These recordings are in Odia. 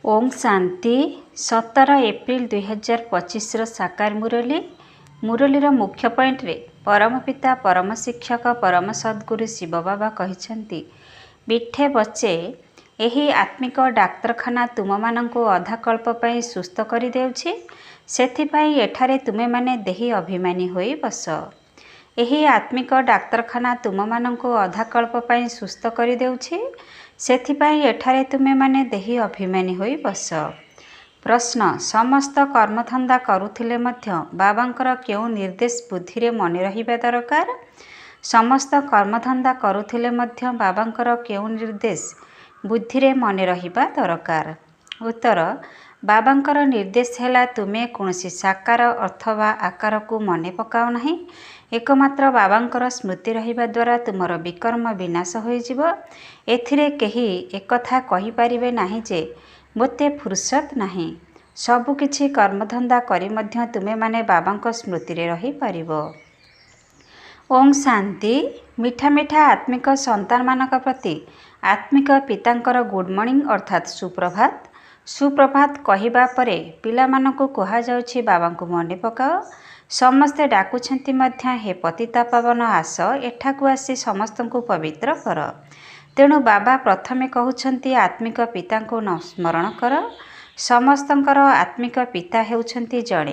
ओम शांति 17 एप्रिल 2025 साकार मुरली मुरलीर मुख्य पॉइंट रे परम पिता परम शिक्षक परम सद्गुरु शिव बाबा कहिसेंती बिठे बच्चे एही आत्मिक डाक्तरखाना तुम मानंको अधा कल्प पई सुस्थ करि देउछि सेथिपई एठारे तुमे माने देही अभिमानी होई बस। एही आत्मिक डाक्तरखाना तुम मानंको अधा कल्प पई सुस्थ करि देउछि सेथिपई एठारे तुमे माने देही अभिमानी होई बस। प्रश्न समस्त कर्मधंदा करुथिले मध्य बाबांकर केउ निर्देश बुद्धि रे मने रहिबा दरकार। समस्त कर्मधंदा करुथिले मध्य बाबांकर केउ निर्देश बुद्धि रे मने रहिबा दरकार। उत्तर बाबांकर निर्देश हैला तुमे कोनसी साकार अथवा आकार को मने पकाओ नहीं। एकमात्र बाबांकर स्मृति रहिबा द्वारा तुमर विकर्म विनाश होई जिवो। एथिरे केही एकथा कहि परिबे नाही जे मोते फुर्सत नाही। सबु किछि कर्मधंदा करी मध्य तुमे माने बाबांक स्मृति रे रही परिबो। ओम शांति मीठा मीठा आत्मिक संतान मानक प्रति आत्मिक पितांकर गुड मॉर्निंग अर्थात सुप्रभात। सुप्रभात कहिबा परे पिला मानकु कहा जाउछि बाबांकु मने पकाओ। समस्ते डाकुछंती मध्य हे पतिता पावन आस एठाकु आसी समस्तंकु पवित्र कर। तेणु बाबा प्रथमे कहउछंती आत्मिक पितांकु स्मरण कर। समस्तंकर आत्मिक पिता हेउछंती जणे।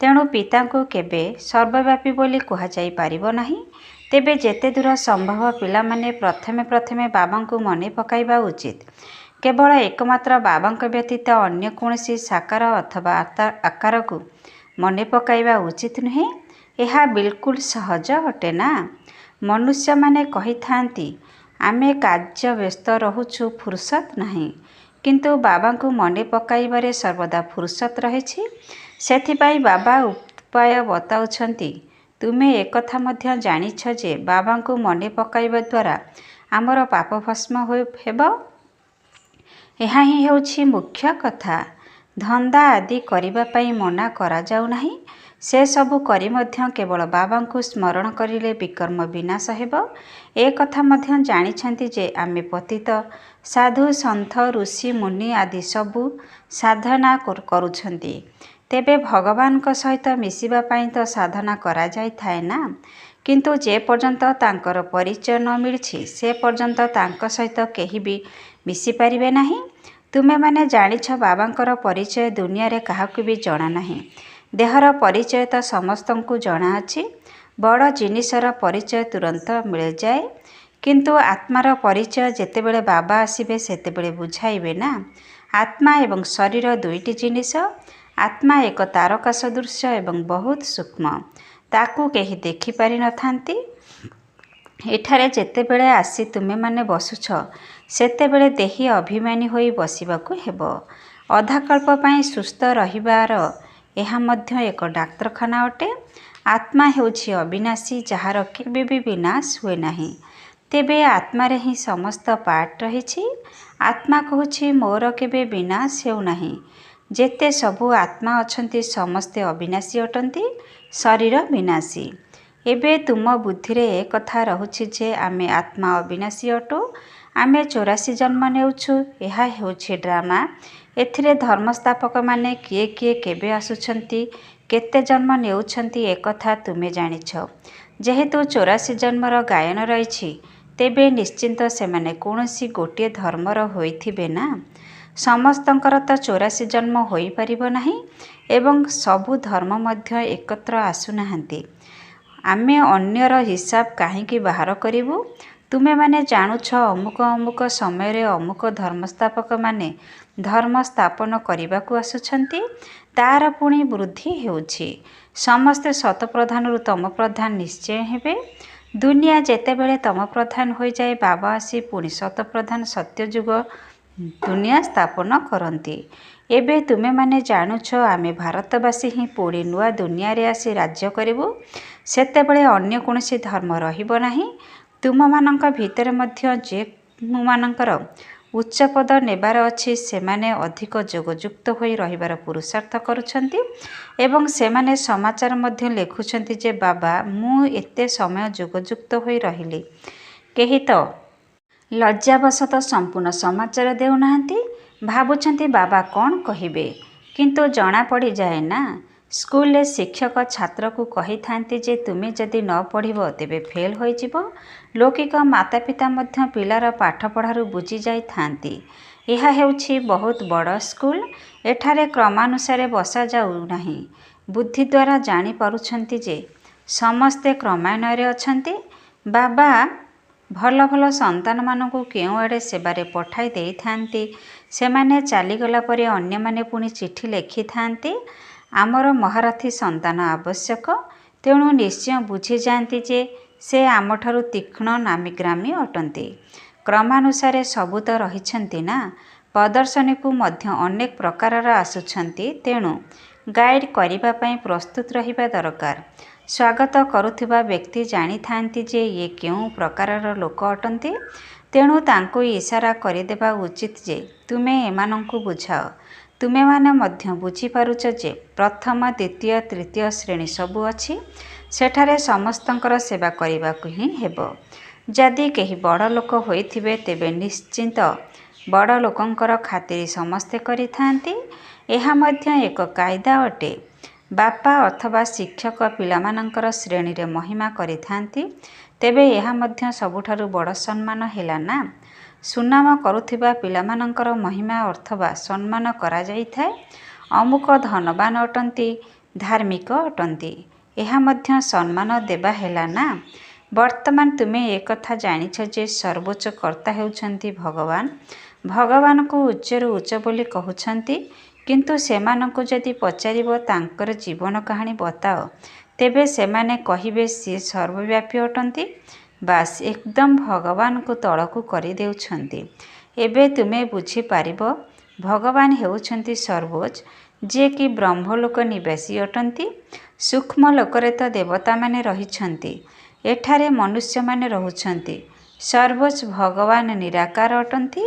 तेणु पितांकु केबे सर्वव्यापी बोली कहा जाई पारिबो नाही। तेबे जेते दूर संभव पिला माने प्रथमे प्रथमे बाबांकु मने पकाइबा उचित। केवल एकमात्र बाबांक व्यतीत अन्य कोनसी साकार अथवा आकार को मने पकाइबा उचित नुहे। यह बिल्कुल सहज अटे ना। मनुष्य माने कहि थांती आमे कार्य व्यस्त रहुछु फुर्सत नहीं, किंतु बाबांकु मने पकाइबारे सर्वदा फुर्सत रहिछि। सेथिपाई बाबा उपाय बताउछंती तुमे एकथा मध्य जानिछ जे बाबांकु मने पकाइबा द्वारा आमर पाप भस्म हेबो। एहा ही हेउछि मुख्य कथा। धंदा आदि करिबा पई मना करा जाउ नाही। से सबु करी मध्य केवल बाबांकु स्मरण करिले विकर्म विनाश हेबो। ए कथा मध्य जानिछंती जे आमे पतित साधु संत ऋषि मुनि आदि सबु साधना करुछंती। तेबे भगवान को सहित मिसिबा पई तो साधना करा जाई थाए ना, किंतु जे पर्यंत तांकर परिचय न मिलछि से पर्यंत तांक सहित केही भी मिसी पारिबे नाही। तुमे माने जानिछ बाबांकर परिचय दुनिया रे काहाकु भी जणा नाही। देहर परिचय तो समस्तंकु जणा अछि। बड़ जिनिसर परिचय तुरंत मिल जाए, किंतु आत्मार परिचय जेतेबेले बाबा आसीबे सेतेबेले बुझाइबे ना। आत्मा एवं शरीर दुईटी जिनिस। आत्मा एक तारका सदृश एवं बहुत सूक्ष्म, ताकू केही देखि पारि न थांती। एठारे जेतेबेले आसी तुमे माने बसुछ सेतेबेले देही अभिमानी होई बसिबाकू हेबो। अधा कल्प पई सुस्थ रहिबार एहा मध्य एक डाक्तरखाना अटे। आत्मा हेउछि अविनाशी, जहार केबे भी विनाश हुए नाही। तेबे आत्मा रे ही समस्त पार्ट रहिछि। आत्मा कहूछि मोर केबे विनाश हेउ नाही। जेते सबु आत्मा अछंती समस्ते अविनाशी अटंती, शरीर विनाशी। एबे तुम बुद्धि रे ए कथा रहुछि जे आमे आत्मा अविनाशी अटो, आमे 84 जन्म नेउछु। एहा हेउछि ड्रामा। एथिरे धर्मस्थापक माने किए किए केबे आसुछंती केते जन्म नेउछंती ए कथा तुमे जानिछ। जेहेतु 84 जन्मर गायन रहिछि तेबे निश्चिंत सेमाने कोनोसी गोटिए धर्मर होइथिबे ना। समस्तंकर तो 84 जन्म होई परिबो नाही एवं सबु धर्म मध्य एकत्र आसु नाहंती। आमे अन्यर हिसाब काहेकि बाहर करिवु। तुमे माने जानुछ अमुक अमुक समय रे अमुक धर्मस्थापक माने धर्म स्थापन करिबाकू आसुछंती, तार पुणी वृद्धि हेउछि। समस्ते शतप्रधान रु तम प्रधान निश्चय हेबे। दुनिया जेतेबेले तम प्रधान होई जाए बाबा आसी पुणी शतप्रधान सत्ययुग दुनिया स्थापन करंती। एबे तुमे माने जानुछ आमे भारतवासी ही पुणी नुआ दुनिया रे आसी राज्य करिवु। सेतेबेले अन्य कोनोसी धर्म रहिबो नाही। तुम मानंक भितरे मध्य जे मानंकर उच्च पद नेबार अछि सेमाने अधिक जोगयुक्त होई रहिबार पुरुषार्थ करुछंती एवं सेमाने समाचार मध्य लेखुछंती जे बाबा मु एते समय जोगयुक्त होई रहिली। केही तो लज्जावशत संपूर्ण समाचार देउ नाहंती। ଭାବୁଛନ୍ତି ବାବା କ'ଣ କହିବେ, କିନ୍ତୁ ଜଣାପଡ଼ିଯାଏ ନା। ସ୍କୁଲରେ ଶିକ୍ଷକ ଛାତ୍ରକୁ କହିଥାନ୍ତି ଯେ ତୁମେ ଯଦି ନ ପଢ଼ିବ ତେବେ ଫେଲ୍ ହୋଇଯିବ। ଲୌକିକ ମାତାପିତା ମଧ୍ୟ ପିଲାର ପାଠପଢ଼ାରୁ ବୁଝି ଯାଇଥାନ୍ତି। ଏହା ହେଉଛି ବହୁତ ବଡ଼ ସ୍କୁଲ। ଏଠାରେ କ୍ରମାନୁସାରେ ବସାଯାଉନାହିଁ। ବୁଦ୍ଧି ଦ୍ୱାରା ଜାଣିପାରୁଛନ୍ତି ଯେ ସମସ୍ତେ କ୍ରମାନ୍ୱୟରେ ଅଛନ୍ତି। ବାବା ଭଲ ଭଲ ସନ୍ତାନମାନଙ୍କୁ କେଉଁଆଡ଼େ ସେବାରେ ପଠାଇ ଦେଇଥାନ୍ତି। ସେମାନେ ଚାଲିଗଲା ପରେ ଅନ୍ୟମାନେ ପୁଣି ଚିଠି ଲେଖିଥାନ୍ତି, ଆମର ମହାରଥୀ ସନ୍ତାନ ଆବଶ୍ୟକ। ତେଣୁ ନିଶ୍ଚୟ ବୁଝିଯାଆନ୍ତି ଯେ ସେ ଆମଠାରୁ ତୀକ୍ଷ୍ଣ ନାମୀଗ୍ରାମୀ ଅଟନ୍ତି। କ୍ରମାନୁସାରେ ସବୁ ତ ରହିଛନ୍ତି ନା। ପ୍ରଦର୍ଶନୀକୁ ମଧ୍ୟ ଅନେକ ପ୍ରକାରର ଆସୁଛନ୍ତି। ତେଣୁ ଗାଇଡ଼ କରିବା ପାଇଁ ପ୍ରସ୍ତୁତ ରହିବା ଦରକାର। ସ୍ୱାଗତ କରୁଥିବା ବ୍ୟକ୍ତି ଜାଣିଥାନ୍ତି ଯେ ଇଏ କେଉଁ ପ୍ରକାରର ଲୋକ ଅଟନ୍ତି। ତେଣୁ ତାଙ୍କୁ ଇସାରା କରିଦେବା ଉଚିତ ଯେ ତୁମେ ଏମାନଙ୍କୁ ବୁଝାଅ। ତୁମେମାନେ ମଧ୍ୟ ବୁଝିପାରୁଛ ଯେ ପ୍ରଥମ, ଦ୍ୱିତୀୟ, ତୃତୀୟ ଶ୍ରେଣୀ ସବୁ ଅଛି। ସେଠାରେ ସମସ୍ତଙ୍କର ସେବା କରିବାକୁ ହିଁ ହେବ। ଯଦି କେହି ବଡ଼ ଲୋକ ହୋଇଥିବେ ତେବେ ନିଶ୍ଚିତ ବଡ଼ ଲୋକଙ୍କର ଖାତିର ସମସ୍ତେ କରିଥାନ୍ତି। ଏହା ମଧ୍ୟ ଏକ କାଇଦା ଅଟେ। ବାପା ଅଥବା ଶିକ୍ଷକ ପିଲାମାନଙ୍କର ଶ୍ରେଣୀରେ ମହିମା କରିଥାନ୍ତି, ତେବେ ଏହା ମଧ୍ୟ ସବୁଠାରୁ ବଡ଼ ସମ୍ମାନ ହେଲା ନା। ସୁନାମ କରୁଥିବା ପିଲାମାନଙ୍କର ମହିମା ଅଥବା ସମ୍ମାନ କରାଯାଇଥାଏ। ଅମୁକ ଧନବାନ ଅଟନ୍ତି, ଧାର୍ମିକ ଅଟନ୍ତି, ଏହା ମଧ୍ୟ ସମ୍ମାନ ଦେବା ହେଲା ନା। ବର୍ତ୍ତମାନ ତୁମେ ଏକଥା ଜାଣିଛ ଯେ ସର୍ବୋଚ୍ଚ କର୍ତ୍ତା ହେଉଛନ୍ତି ଭଗବାନ। ଭଗବାନଙ୍କୁ ଉଚ୍ଚରୁ ଉଚ୍ଚ ବୋଲି କହୁଛନ୍ତି, କିନ୍ତୁ ସେମାନଙ୍କୁ ଯଦି ପଚାରିବ ତାଙ୍କର ଜୀବନ କାହାଣୀ ବତାଅ, ତେବେ ସେମାନେ କହିବେ ସିଏ ସର୍ବବ୍ୟାପୀ ଅଟନ୍ତି। ବାସ୍ ଏକଦମ ଭଗବାନଙ୍କୁ ତଳକୁ କରିଦେଉଛନ୍ତି। ଏବେ ତୁମେ ବୁଝିପାରିବ ଭଗବାନ ହେଉଛନ୍ତି ସର୍ବୋଚ୍ଚ, ଯିଏକି ବ୍ରହ୍ମଲୋକ ନିବାସୀ ଅଟନ୍ତି। ସୂକ୍ଷ୍ମ ଲୋକରେ ତ ଦେବତାମାନେ ରହିଛନ୍ତି, ଏଠାରେ ମନୁଷ୍ୟମାନେ ରହୁଛନ୍ତି। ସର୍ବୋଚ୍ଚ ଭଗବାନ ନିରାକାର ଅଟନ୍ତି।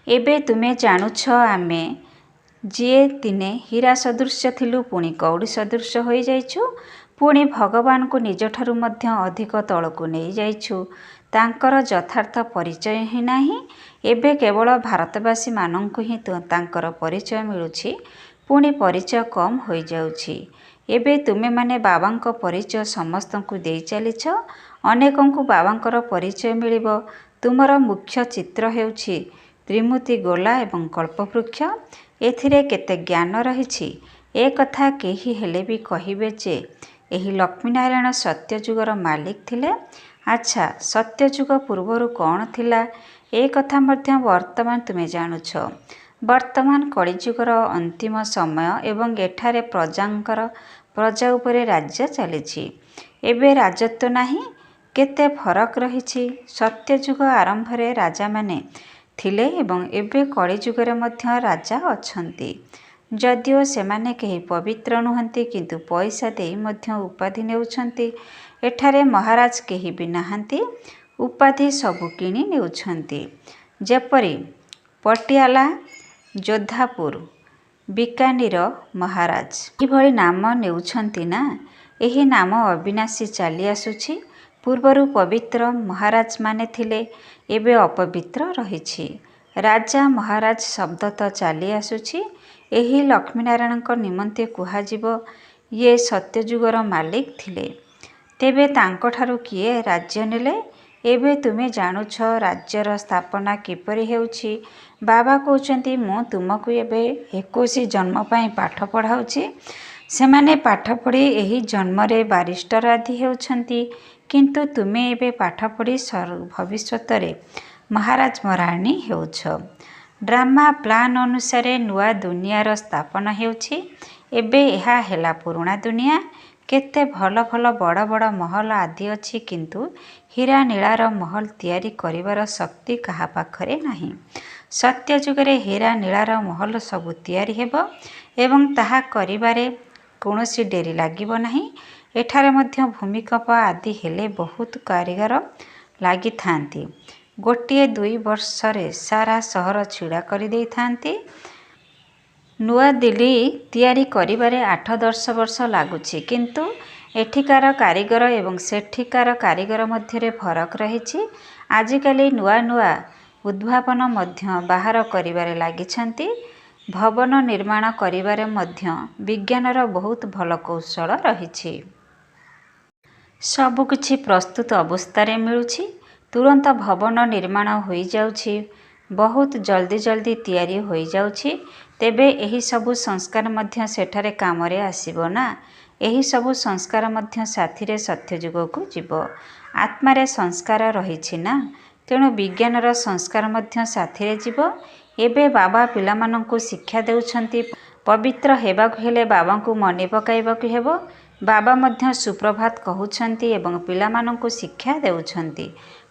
ଏବେ ତୁମେ ଜାଣୁଛ ଆମେ ଯିଏ ଦିନେ ହୀରା ସଦୃଶ ଥିଲୁ ପୁଣି କଉଡ଼ି ସଦୃଶ ହୋଇଯାଇଛୁ, ପୁଣି ଭଗବାନଙ୍କୁ ନିଜଠାରୁ ମଧ୍ୟ ଅଧିକ ତଳକୁ ନେଇଯାଇଛୁ। ତାଙ୍କର ଯଥାର୍ଥ ପରିଚୟ ହିଁ ନାହିଁ। ଏବେ କେବଳ ଭାରତବାସୀମାନଙ୍କୁ ହିଁ ତାଙ୍କର ପରିଚୟ ମିଳୁଛି, ପୁଣି ପରିଚୟ କମ୍ ହୋଇଯାଉଛି। ଏବେ ତୁମେମାନେ ବାବାଙ୍କ ପରିଚୟ ସମସ୍ତଙ୍କୁ ଦେଇ ଚାଲିଛ। ଅନେକଙ୍କୁ ବାବାଙ୍କର ପରିଚୟ ମିଳିବ। ତୁମର ମୁଖ୍ୟ ଚିତ୍ର ହେଉଛି ତ୍ରିମୂର୍ତ୍ତି ଗୋଲା ଏବଂ କଳ୍ପବୃକ୍ଷ। ଏଥିରେ କେତେ ଜ୍ଞାନ ରହିଛି ଏ କଥା କେହି ହେଲେ ବି କହିବେ ଯେ ଏହି ଲକ୍ଷ୍ମୀନାରାୟଣ ସତ୍ୟଯୁଗର ମାଲିକ ଥିଲେ। ଆଚ୍ଛା, ସତ୍ୟଯୁଗ ପୂର୍ବରୁ କ'ଣ ଥିଲା ଏ କଥା ମଧ୍ୟ ବର୍ତ୍ତମାନ ତୁମେ ଜାଣୁଛ। ବର୍ତ୍ତମାନ କଳିଯୁଗର ଅନ୍ତିମ ସମୟ ଏବଂ ଏଠାରେ ପ୍ରଜା ଉପରେ ରାଜ୍ୟ ଚାଲିଛି। ଏବେ ରାଜତ୍ୱ ନାହିଁ। କେତେ ଫରକ ରହିଛି। ସତ୍ୟଯୁଗ ଆରମ୍ଭରେ ରାଜାମାନେ ଥିଲେ ଏବଂ ଏବେ କଳିଯୁଗରେ ମଧ୍ୟ ରାଜା ଅଛନ୍ତି। ଯଦିଓ ସେମାନେ କେହି ପବିତ୍ର ନୁହନ୍ତି, କିନ୍ତୁ ପଇସା ଦେଇ ମଧ୍ୟ ଉପାଧି ନେଉଛନ୍ତି। ଏଠାରେ ମହାରାଜ କେହି ବି ନାହାନ୍ତି, ଉପାଧି ସବୁ କିଣି ନେଉଛନ୍ତି। ଯେପରି ପଟିଆଲା, ଯୋଧାପୁର, ବିକାନିର ମହାରାଜ ଏହିଭଳି ନାମ ନେଉଛନ୍ତି ନା। ଏହି ନାମ ଅବିନାଶୀ ଚାଲି ଆସୁଛି। ପୂର୍ବରୁ ପବିତ୍ର ମହାରାଜମାନେ ଥିଲେ, ଏବେ ଅପବିତ୍ର ରହିଛି। ରାଜା ମହାରାଜ ଶବ୍ଦ ତ ଚାଲି ଆସୁଛି। ଏହି ଲକ୍ଷ୍ମୀନାରାୟଣଙ୍କ ନିମନ୍ତେ କୁହାଯିବ ଇଏ ସତ୍ୟଯୁଗର ମାଲିକ ଥିଲେ। ତେବେ ତାଙ୍କଠାରୁ କିଏ ରାଜ୍ୟ ନେଲେ? ଏବେ ତୁମେ ଜାଣୁଛ ରାଜ୍ୟର ସ୍ଥାପନା କିପରି ହେଉଛି। ବାବା କହୁଛନ୍ତି ମୁଁ ତୁମକୁ ଏବେ 21 ଜନ୍ମ ପାଇଁ ପାଠ ପଢ଼ାଉଛି। ସେମାନେ ପାଠ ପଢ଼ି ଏହି ଜନ୍ମରେ ବାରିଷ୍ଟର ଆଦି ହେଉଛନ୍ତି, କିନ୍ତୁ ତୁମେ ଏବେ ପାଠ ପଢ଼ି ଭବିଷ୍ୟତରେ ମହାରାଜ ମହାରାଣୀ ହେଉଛ। ଡ୍ରାମା ପ୍ଲାନ୍ ଅନୁସାରେ ନୂଆ ଦୁନିଆର ସ୍ଥାପନ ହେଉଛି। ଏବେ ଏହା ହେଲା ପୁରୁଣା ଦୁନିଆ। କେତେ ଭଲ ଭଲ ବଡ଼ ବଡ଼ ମହଲ ଆଦି ଅଛି, କିନ୍ତୁ ହୀରା ନୀଳାର ମହଲ ତିଆରି କରିବାର ଶକ୍ତି କାହା ପାଖରେ ନାହିଁ। ସତ୍ୟଯୁଗରେ ହୀରା ନୀଳାର ମହଲ ସବୁ ତିଆରି ହେବ ଏବଂ ତାହା କରିବାରେ କୌଣସି ଡେରି ଲାଗିବ ନାହିଁ। ଏଠାରେ ମଧ୍ୟ ଭୂମିକମ୍ପ ଆଦି ହେଲେ ବହୁତ କାରିଗର ଲାଗିଥାନ୍ତି। ଗୋଟିଏ 2 ବର୍ଷରେ ସାରା ସହର ଛିଡ଼ା କରିଦେଇଥାନ୍ତି। ନୂଆଦିଲ୍ଲୀ ତିଆରି କରିବାରେ 8-10 ବର୍ଷ ଲାଗୁଛି, କିନ୍ତୁ ଏଠିକାର କାରିଗର ଏବଂ ସେଠିକାର କାରିଗର ମଧ୍ୟରେ ଫରକ ରହିଛି। ଆଜିକାଲି ନୂଆ ନୂଆ ଉଦ୍ଭାବନ ମଧ୍ୟ ବାହାର କରିବାରେ ଲାଗିଛନ୍ତି। ଭବନ ନିର୍ମାଣ କରିବାରେ ମଧ୍ୟ ବିଜ୍ଞାନର ବହୁତ ଭଲ କୌଶଳ ରହିଛି। ସବୁକିଛି ପ୍ରସ୍ତୁତ ଅବସ୍ଥାରେ ମିଳୁଛି। ତୁରନ୍ତ ଭବନ ନିର୍ମାଣ ହୋଇଯାଉଛି। ବହୁତ ଜଲ୍ଦି ଜଲ୍ଦି ତିଆରି ହୋଇଯାଉଛି। ତେବେ ଏହିସବୁ ସଂସ୍କାର ମଧ୍ୟ ସେଠାରେ କାମରେ ଆସିବ ନା? ଏହିସବୁ ସଂସ୍କାର ମଧ୍ୟ ସାଥିରେ ସତ୍ୟଯୁଗକୁ ଯିବ। ଆତ୍ମାରେ ସଂସ୍କାର ରହିଛି ନା? ତେଣୁ ବିଜ୍ଞାନର ସଂସ୍କାର ମଧ୍ୟ ସାଥିରେ ଯିବ। ଏବେ ବାବା ପିଲାମାନଙ୍କୁ ଶିକ୍ଷା ଦେଉଛନ୍ତି। ପବିତ୍ର ହେବାକୁ ହେଲେ ବାବାଙ୍କୁ ମନେ ପକାଇବାକୁ ହେବ। ବାବା ମଧ୍ୟ ସୁପ୍ରଭାତ କହୁଛନ୍ତି ଏବଂ ପିଲାମାନଙ୍କୁ ଶିକ୍ଷା ଦେଉଛନ୍ତି।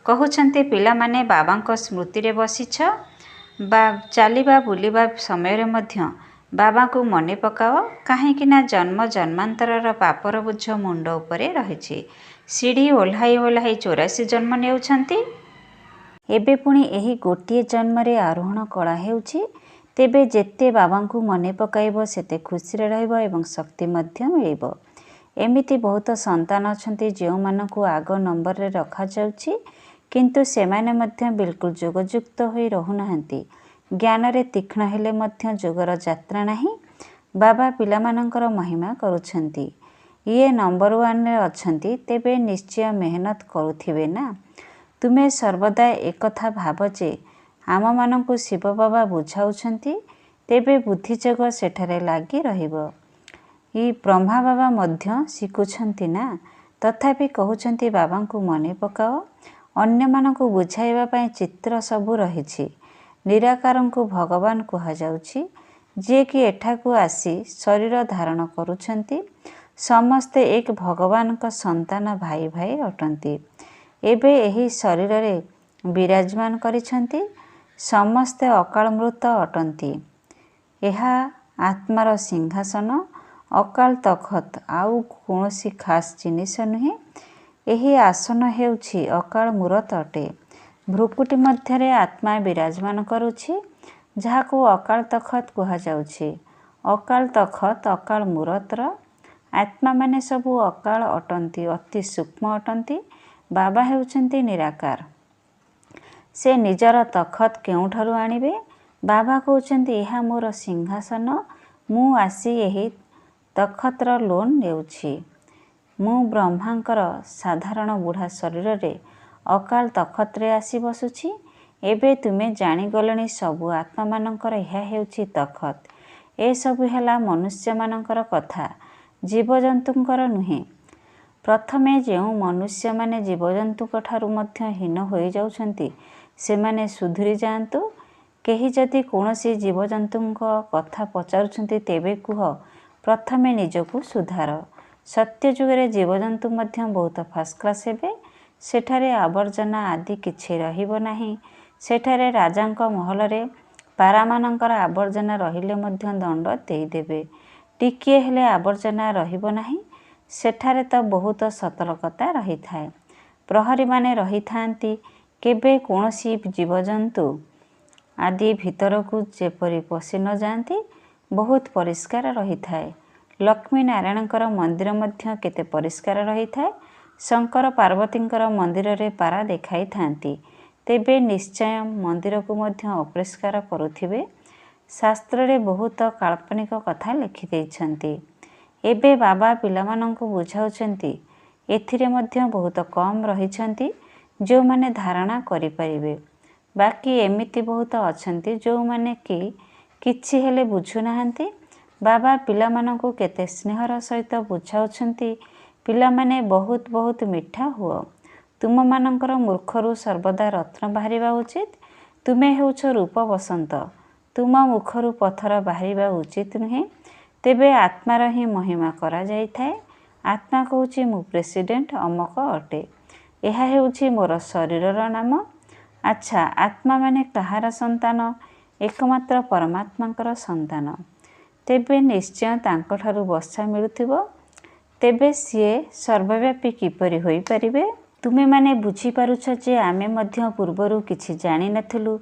କହୁଛନ୍ତି, ପିଲାମାନେ ବାବାଙ୍କ ସ୍ମୃତିରେ ବସିଛ ବା ଚାଲିବା ବୁଲିବା ସମୟରେ ମଧ୍ୟ ବାବାଙ୍କୁ ମନେ ପକାଅ। କାହିଁକି ନା ଜନ୍ମ ଜନ୍ମାନ୍ତରର ପାପର ବୋଝ ମୁଣ୍ଡ ଉପରେ ରହିଛି। ସିଡ଼ି ଓହ୍ଲାଇ ଓହ୍ଲାଇ 84 ଜନ୍ମ ନେଉଛନ୍ତି। ଏବେ ପୁଣି ଏହି ଗୋଟିଏ ଜନ୍ମରେ ଆରୋହଣ କଳା ହେଉଛି। ତେବେ ଯେତେ ବାବାଙ୍କୁ ମନେ ପକାଇବ ସେତେ ଖୁସିରେ ରହିବ ଏବଂ ଶକ୍ତି ମଧ୍ୟ ମିଳିବ। ଏମିତି ବହୁତ ସନ୍ତାନ ଅଛନ୍ତି ଯେଉଁମାନଙ୍କୁ ଆଗ ନମ୍ବରରେ ରଖାଯାଉଛି, କିନ୍ତୁ ସେମାନେ ମଧ୍ୟ ବିଲକୁଲ ଯୋଗଯୁକ୍ତ ହୋଇ ରହୁନାହାନ୍ତି। ଜ୍ଞାନରେ ତୀକ୍ଷ୍ଣ ହେଲେ ମଧ୍ୟ ଯୋଗର ଯାତ୍ରା ନାହିଁ। ବାବା ପିଲାମାନଙ୍କର ମହିମା କରୁଛନ୍ତି। ଇଏ ନମ୍ବର 1ରେ ଅଛନ୍ତି, ତେବେ ନିଶ୍ଚୟ ମେହନତ କରୁଥିବେ ନା? ତୁମେ ସର୍ବଦା ଏକଥା ଭାବ ଯେ ଆମମାନଙ୍କୁ ଶିବ ବାବା ବୁଝାଉଛନ୍ତି, ତେବେ ବୁଦ୍ଧିଯୋଗ ସେଠାରେ ଲାଗି ରହିବ। ବ୍ରହ୍ମା ବାବା ମଧ୍ୟ ଶିଖୁଛନ୍ତି ନା? ତଥାପି କହୁଛନ୍ତି ବାବାଙ୍କୁ ମନେ ପକାଅ। ଅନ୍ୟମାନଙ୍କୁ ବୁଝାଇବା ପାଇଁ ଚିତ୍ର ସବୁ ରହିଛି। ନିରାକାରଙ୍କୁ ଭଗବାନ କୁହାଯାଉଛି, ଯିଏକି ଏଠାକୁ ଆସି ଶରୀର ଧାରଣ କରୁଛନ୍ତି। ସମସ୍ତେ ଏକ ଭଗବାନଙ୍କ ସନ୍ତାନ ଭାଇ ଭାଇ ଅଟନ୍ତି। ଏବେ ଏହି ଶରୀରରେ ବିରାଜମାନ କରିଛନ୍ତି। ସମସ୍ତେ ଅକାଳ ମୃତ ଅଟନ୍ତି। ଏହା ଆତ୍ମାର ସିଂହାସନ। ଅକାଳ ତଖତ ଆଉ କୌଣସି ଖାସ୍ ଜିନିଷ ନୁହେଁ। ଏହି ଆସନ ହେଉଛି ଅକାଳ ମୂରତ ଅଟେ। ଭ୍ରୁକୁଟି ମଧ୍ୟରେ ଆତ୍ମା ବିରାଜମାନ କରୁଛି, ଯାହାକୁ ଅକାଳ ତଖତ କୁହାଯାଉଛି। ଅକାଳ ତଖତ ଅକାଳ ମୂରତର ଆତ୍ମାମାନେ ସବୁ ଅକାଳ ଅଟନ୍ତି, ଅତି ସୂକ୍ଷ୍ମ ଅଟନ୍ତି। ବାବା ହେଉଛନ୍ତି ନିରାକାର। ସେ ନିଜର ତଖତ କେଉଁଠାରୁ ଆଣିବେ? ବାବା କହୁଛନ୍ତି, ଏହା ମୋର ସିଂହାସନ। ମୁଁ ଆସି ଏହି ତଖତର ଲୋନ୍ ନେଉଛି। ମୁଁ ବ୍ରହ୍ମାଙ୍କର ସାଧାରଣ ବୁଢ଼ା ଶରୀରରେ ଅକାଳ ତଖତରେ ଆସି ବସୁଛି। ଏବେ ତୁମେ ଜାଣିଗଲଣି ସବୁ ଆତ୍ମାମାନଙ୍କର ଏହା ହେଉଛି ତଖତ। ଏସବୁ ହେଲା ମନୁଷ୍ୟମାନଙ୍କର କଥା, ଜୀବଜନ୍ତୁଙ୍କର ନୁହେଁ। ପ୍ରଥମେ ଯେଉଁ ମନୁଷ୍ୟମାନେ ଜୀବଜନ୍ତୁଙ୍କ ଠାରୁ ମଧ୍ୟ ହୀନ ହୋଇଯାଉଛନ୍ତି, ସେମାନେ ସୁଧୁରି ଯାଆନ୍ତୁ। କେହି ଯଦି କୌଣସି ଜୀବଜନ୍ତୁଙ୍କ କଥା ପଚାରୁଛନ୍ତି, ତେବେ କୁହ, ପ୍ରଥମେ ନିଜକୁ ସୁଧାର। ସତ୍ୟଯୁଗରେ ଜୀବଜନ୍ତୁ ମଧ୍ୟ ବହୁତ ଫାଷ୍ଟକ୍ଲାସ୍ ହେବେ। ସେଠାରେ ଆବର୍ଜନା ଆଦି କିଛି ରହିବ ନାହିଁ। ସେଠାରେ ରାଜାଙ୍କ ମହଲରେ ପାରାମାନଙ୍କର ଆବର୍ଜନା ରହିଲେ ମଧ୍ୟ ଦଣ୍ଡ ଦେଇଦେବେ। ଟିକିଏ ହେଲେ ଆବର୍ଜନା ରହିବ ନାହିଁ। ସେଠାରେ ତ ବହୁତ ସତର୍କତା ରହିଥାଏ। ପ୍ରହରୀମାନେ ରହିଥାନ୍ତି। କେବେ କୌଣସି ଜୀବଜନ୍ତୁ ଆଦି ଭିତରକୁ ଯେପରି ପଶି ନ ଯାଆନ୍ତି। ବହୁତ ପରିଷ୍କାର ରହିଥାଏ। ଲକ୍ଷ୍ମୀ ନାରାୟଣଙ୍କର ମନ୍ଦିର ମଧ୍ୟ କେତେ ପରିଷ୍କାର ରହିଥାଏ। ଶଙ୍କର ପାର୍ବତୀଙ୍କର ମନ୍ଦିରରେ ପାରା ଦେଖାଇଥାନ୍ତି। ତେବେ ନିଶ୍ଚୟ ମନ୍ଦିରକୁ ମଧ୍ୟ ଅପରିଷ୍କାର କରୁଥିବେ। ଶାସ୍ତ୍ରରେ ବହୁତ କାଳ୍ପନିକ କଥା ଲେଖିଦେଇଛନ୍ତି। ଏବେ ବାବା ପିଲାମାନଙ୍କୁ ବୁଝାଉଛନ୍ତି। ଏଥିରେ ମଧ୍ୟ ବହୁତ କମ୍ ରହିଛନ୍ତି ଯେଉଁମାନେ ଧାରଣା କରିପାରିବେ। ବାକି ଏମିତି ବହୁତ ଅଛନ୍ତି ଯେଉଁମାନେ କି କିଛି ହେଲେ ବୁଝୁନାହାନ୍ତି। ବାବା ପିଲାମାନଙ୍କୁ କେତେ ସ୍ନେହର ସହିତ ବୁଝାଉଛନ୍ତି, ପିଲାମାନେ ବହୁତ ବହୁତ ମିଠା ହୁଅ। ତୁମମାନଙ୍କର ମୂର୍ଖରୁ ସର୍ବଦା ରତ୍ନ ବାହାରିବା ଉଚିତ। ତୁମେ ହେଉଛ ରୂପ ବସନ୍ତ। ତୁମ ମୁଖରୁ ପଥର ବାହାରିବା ଉଚିତ ନୁହେଁ। ତେବେ ଆତ୍ମାର ହିଁ ମହିମା କରାଯାଇଥାଏ। ଆତ୍ମା କହୁଛି, ମୁଁ ପ୍ରେସିଡେଣ୍ଟ ଅମକ ଅଟେ। ଏହା ହେଉଛି ମୋର ଶରୀରର ନାମ। ଆଚ୍ଛା, ଆତ୍ମାମାନେ କାହାର ସନ୍ତାନ? ଏକମାତ୍ର ପରମାତ୍ମାଙ୍କର ସନ୍ତାନ। ତେବେ ନିଶ୍ଚୟ ତାଙ୍କଠାରୁ ବର୍ଷା ମିଳୁଥିବ। ତେବେ ସିଏ ସର୍ବବ୍ୟାପୀ କିପରି ହୋଇପାରିବେ? ତୁମେମାନେ ବୁଝିପାରୁଛ ଯେ ଆମେ ମଧ୍ୟ ପୂର୍ବରୁ କିଛି ଜାଣିନଥିଲୁ।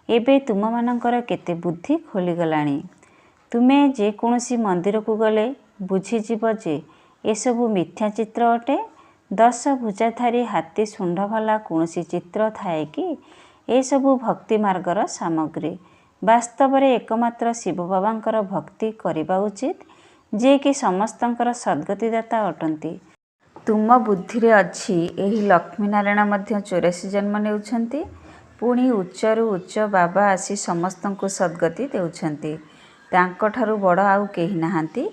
ଏବେ ତୁମମାନଙ୍କର କେତେ ବୁଦ୍ଧି ଖୋଲିଗଲାଣି। ତୁମେ ଯେକୌଣସି ମନ୍ଦିରକୁ ଗଲେ ବୁଝିଯିବ ଯେ ଏସବୁ ମିଥ୍ୟା ଚିତ୍ର ଅଟେ। 10 ଭୁଜାଧାରୀ ହାତୀ ଶୁଣ୍ଢ ବାଲା କୌଣସି ଚିତ୍ର ଥାଏ କି? ଏସବୁ ଭକ୍ତି ମାର୍ଗର ସାମଗ୍ରୀ। ବାସ୍ତବରେ ଏକମାତ୍ର ଶିବ ବାବାଙ୍କର ଭକ୍ତି କରିବା ଉଚିତ, ଯିଏକି ସମସ୍ତଙ୍କର ସଦ୍ଗତିଦାତା ଅଟନ୍ତି। ତୁମ ବୁଦ୍ଧିରେ ଅଛି ଏହି ଲକ୍ଷ୍ମୀନାରାୟଣ ମଧ୍ୟ 84 ଜନ୍ମ ନେଉଛନ୍ତି। ପୁଣି ଉଚ୍ଚରୁ ଉଚ୍ଚ ବାବା ଆସି ସମସ୍ତଙ୍କୁ ସଦ୍ଗତି ଦେଉଛନ୍ତି। ତାଙ୍କଠାରୁ ବଡ଼ ଆଉ କେହି ନାହାନ୍ତି।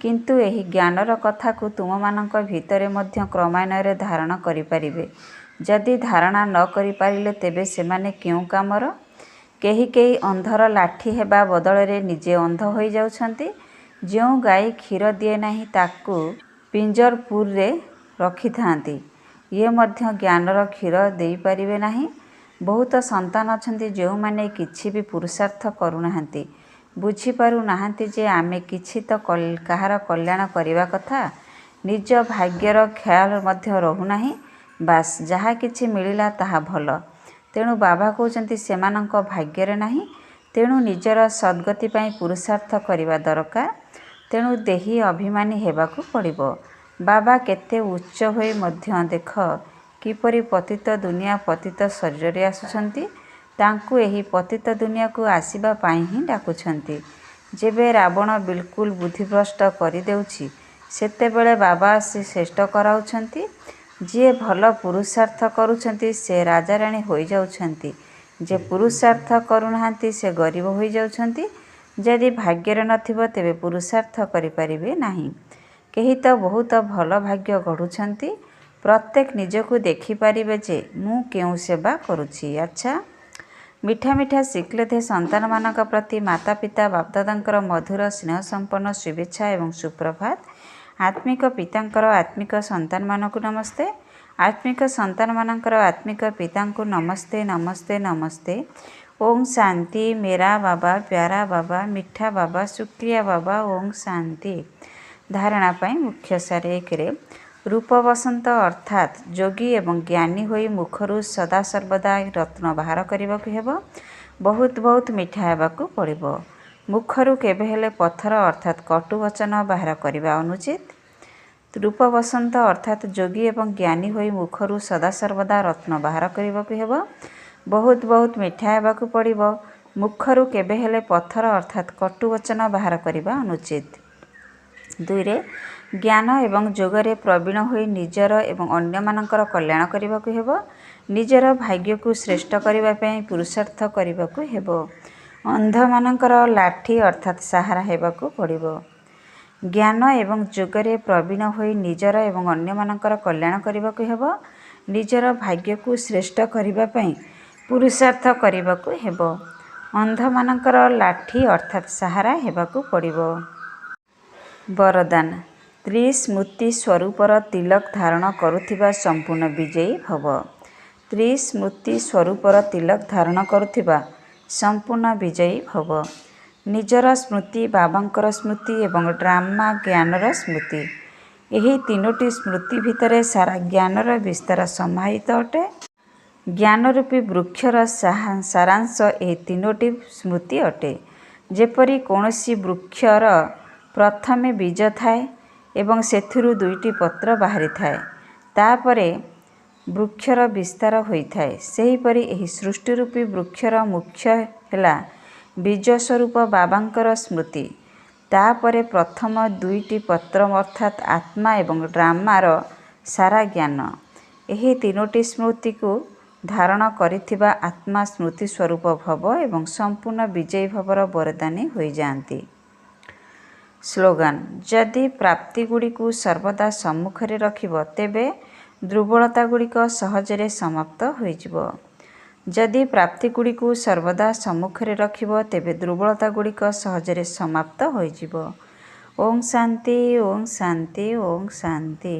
କିନ୍ତୁ ଏହି ଜ୍ଞାନର କଥାକୁ ତୁମମାନଙ୍କ ଭିତରେ ମଧ୍ୟ କ୍ରମାନ୍ୱୟରେ ଧାରଣ କରିପାରିବେ। ଯଦି ଧାରଣା ନ କରିପାରିଲେ ତେବେ ସେମାନେ କେଉଁ କାମର? କେହି କେହି ଅନ୍ଧର ଲାଠି ହେବା ବଦଳରେ ନିଜେ ଅନ୍ଧ ହୋଇଯାଉଛନ୍ତି। ଯେଉଁ ଗାଈ କ୍ଷୀର ଦିଏ ନାହିଁ ତାକୁ ପିଞ୍ଜରପୁରରେ ରଖିଥାନ୍ତି। ଇଏ ମଧ୍ୟ ଜ୍ଞାନର କ୍ଷୀର ଦେଇପାରିବେ ନାହିଁ। ବହୁତ ସନ୍ତାନ ଅଛନ୍ତି ଯେଉଁମାନେ କିଛି ବି ପୁରୁଷାର୍ଥ କରୁନାହାନ୍ତି। ବୁଝିପାରୁନାହାନ୍ତି ଯେ ଆମେ କିଛି ତ କାହାର କଲ୍ୟାଣ କରିବା କଥା। ନିଜ ଭାଗ୍ୟର ଖ୍ୟାଲ ମଧ୍ୟ ରହୁନାହିଁ। ବାସ୍ ଯାହା କିଛି ମିଳିଲା ତାହା ଭଲ। ତେଣୁ ବାବା କହୁଛନ୍ତି ସେମାନଙ୍କ ଭାଗ୍ୟରେ ନାହିଁ। ତେଣୁ ନିଜର ସଦ୍ଗତି ପାଇଁ ପୁରୁଷାର୍ଥ କରିବା ଦରକାର। ତେଣୁ ଦେହୀ ଅଭିମାନୀ ହେବାକୁ ପଡ଼ିବ। ବାବା କେତେ ଉଚ୍ଚ ହୋଇ ମଧ୍ୟ ଦେଖ କିପରି ପତିତ ଦୁନିଆ ପତିତ ଶରୀରରେ ଆସୁଛନ୍ତି। ତାଙ୍କୁ ଏହି ପତିତ ଦୁନିଆକୁ ଆସିବା ପାଇଁ ହିଁ ଡାକୁଛନ୍ତି। ଯେବେ ରାବଣ ବିଲକୁଲ ବୁଦ୍ଧିଭ୍ରଷ୍ଟ କରିଦେଉଛି ସେତେବେଳେ ବାବା ଆସି ଶ୍ରେଷ୍ଠ କରାଉଛନ୍ତି। ଯିଏ ଭଲ ପୁରୁଷାର୍ଥ କରୁଛନ୍ତି ସେ ରାଜାରାଣୀ ହୋଇଯାଉଛନ୍ତି। ଯେ ପୁରୁଷାର୍ଥ କରୁନାହାନ୍ତି ସେ ଗରିବ ହୋଇଯାଉଛନ୍ତି। ଯଦି ଭାଗ୍ୟରେ ନଥିବ ତେବେ ପୁରୁଷାର୍ଥ କରିପାରିବେ ନାହିଁ। କେହି ତ ବହୁତ ଭଲ ଭାଗ୍ୟ ଗଢ଼ୁଛନ୍ତି। ପ୍ରତ୍ୟେକ ନିଜକୁ ଦେଖିପାରିବେ ଯେ ମୁଁ କେଉଁ ସେବା କରୁଛି। ଆଚ୍ଛା, ମିଠା ମିଠା ଶିଖିଲେ ସନ୍ତାନମାନଙ୍କ ପ୍ରତି ମାତା ପିତା ବାପଦାଦାଙ୍କର ମଧୁର ସ୍ନେହସମ୍ପନ୍ନ ଶୁଭେଚ୍ଛା ଏବଂ ସୁପ୍ରଭାତ। ଆତ୍ମିକ ପିତାଙ୍କର ଆତ୍ମିକ ସନ୍ତାନମାନଙ୍କୁ ନମସ୍ତେ। ଆତ୍ମିକ ସନ୍ତାନମାନଙ୍କର ଆତ୍ମିକ ପିତାଙ୍କୁ ନମସ୍ତେ ନମସ୍ତେ ନମସ୍ତେ। ଓಂ ଶାନ୍ତି। ମେରା ବାବା, ପ୍ୟାରା ବାବା, ମିଠା ବାବା, ଶୁକ୍ରିୟା ବାବା। ଓಂ ଶାନ୍ତି। ଧାରଣା ପାଇଁ ମୁଖ୍ୟସାର। 1ରେ ରୂପ ବସନ୍ତ ଅର୍ଥାତ୍ ଯୋଗୀ ଏବଂ ଜ୍ଞାନୀ ହୋଇ ମୁଖରୁ ସଦାସର୍ବଦା ରତ୍ନ ବାହାର କରିବାକୁ ହେବ। ବହୁତ ବହୁତ ମିଠା ହେବାକୁ ପଡ଼ିବ। ମୁଖରୁ କେବେ ହେଲେ ପଥର ଅର୍ଥାତ୍ କଟୁ ବଚନ ବାହାର କରିବା ଅନୁଚିତ। ରୂପ ବସନ୍ତ ଅର୍ଥାତ୍ ଯୋଗୀ ଏବଂ ଜ୍ଞାନୀ ହୋଇ ମୁଖରୁ ସଦାସର୍ବଦା ରତ୍ନ ବାହାର କରିବାକୁ ହେବ। ବହୁତ ବହୁତ ମିଠା ହେବାକୁ ପଡ଼ିବ। ମୁଖରୁ କେବେ ହେଲେ ପଥର ଅର୍ଥାତ୍ କଟୁ ବଚନ ବାହାର କରିବା ଅନୁଚିତ। 2ରେ ଜ୍ଞାନ ଏବଂ ଯୋଗରେ ପ୍ରବୀଣ ହୋଇ ନିଜର ଏବଂ ଅନ୍ୟମାନଙ୍କର କଲ୍ୟାଣ କରିବାକୁ ହେବ। ନିଜର ଭାଗ୍ୟକୁ ଶ୍ରେଷ୍ଠ କରିବା ପାଇଁ ପୁରୁଷାର୍ଥ କରିବାକୁ ହେବ। ଅନ୍ଧମାନଙ୍କର ଲାଠି ଅର୍ଥାତ୍ ସାହାରା ହେବାକୁ ପଡ଼ିବ। ଜ୍ଞାନ ଏବଂ ଯୋଗରେ ପ୍ରବୀଣ ହୋଇ ନିଜର ଏବଂ ଅନ୍ୟମାନଙ୍କର କଲ୍ୟାଣ କରିବାକୁ ହେବ। ନିଜର ଭାଗ୍ୟକୁ ଶ୍ରେଷ୍ଠ କରିବା ପାଇଁ ପୁରୁଷାର୍ଥ କରିବାକୁ ହେବ। ଅନ୍ଧମାନଙ୍କର ଲାଠି ଅର୍ଥାତ୍ ସାହାରା ହେବାକୁ ପଡ଼ିବ। ବରଦାନ। ତ୍ରିସ୍ମୃତି ସ୍ୱରୂପର ତିଲକ ଧାରଣ କରୁଥିବା ସମ୍ପୂର୍ଣ୍ଣ ବିଜୟୀ ଭବ। ତ୍ରିସ୍ମୃତି ସ୍ୱରୂପର ତିଲକ ଧାରଣ କରୁଥିବା ସମ୍ପୂର୍ଣ୍ଣ ବିଜୟୀ ଭବ। ନିଜର ସ୍ମୃତି, ବାବାଙ୍କର ସ୍ମୃତି ଏବଂ ଡ୍ରାମା ଜ୍ଞାନର ସ୍ମୃତି। ଏହି ତିନୋଟି ସ୍ମୃତି ଭିତରେ ସାରା ଜ୍ଞାନର ବିସ୍ତାର ସମାହିତ ଅଟେ। ଜ୍ଞାନରୂପୀ ବୃକ୍ଷର ସାରାଂଶ ଏହି ତିନୋଟି ସ୍ମୃତି ଅଟେ। ଯେପରି କୌଣସି ବୃକ୍ଷର ପ୍ରଥମେ ବୀଜ ଥାଏ ଏବଂ ସେଥିରୁ 2ଟି ପତ୍ର ବାହାରିଥାଏ। ତାପରେ ବୃକ୍ଷର ବିସ୍ତାର ହୋଇଥାଏ। ସେହିପରି ଏହି ସୃଷ୍ଟିରୂପୀ ବୃକ୍ଷର ମୁଖ୍ୟ ହେଲା ବୀଜ ସ୍ୱରୂପ ବାବାଙ୍କର ସ୍ମୃତି। ତାପରେ ପ୍ରଥମ 2ଟି ପତ୍ର ଅର୍ଥାତ୍ ଆତ୍ମା ଏବଂ ଡ୍ରାମାର ସାରା ଜ୍ଞାନ। ଏହି ତିନୋଟି ସ୍ମୃତିକୁ ଧାରଣ କରିଥିବା ଆତ୍ମା ସ୍ମୃତି ସ୍ୱରୂପ ଭବ ଏବଂ ସମ୍ପୂର୍ଣ୍ଣ ବିଜୟୀ ଭବର ବରଦାନୀ ହୋଇଯାଆନ୍ତି। ସ୍ଲୋଗାନ। ଯଦି ପ୍ରାପ୍ତିଗୁଡ଼ିକୁ ସର୍ବଦା ସମ୍ମୁଖରେ ରଖିବ ତେବେ ଦୁର୍ବଳତାଗୁଡ଼ିକ ସହଜରେ ସମାପ୍ତ ହୋଇଯିବ। ଯଦି ପ୍ରାପ୍ତିଗୁଡ଼ିକୁ ସର୍ବଦା ସମ୍ମୁଖରେ ରଖିବ ତେବେ ଦୁର୍ବଳତାଗୁଡ଼ିକ ସହଜରେ ସମାପ୍ତ ହୋଇଯିବ। ଓಂ ଶାନ୍ତି। ଓಂ ଶାନ୍ତି। ଓଂ ଶାନ୍ତି।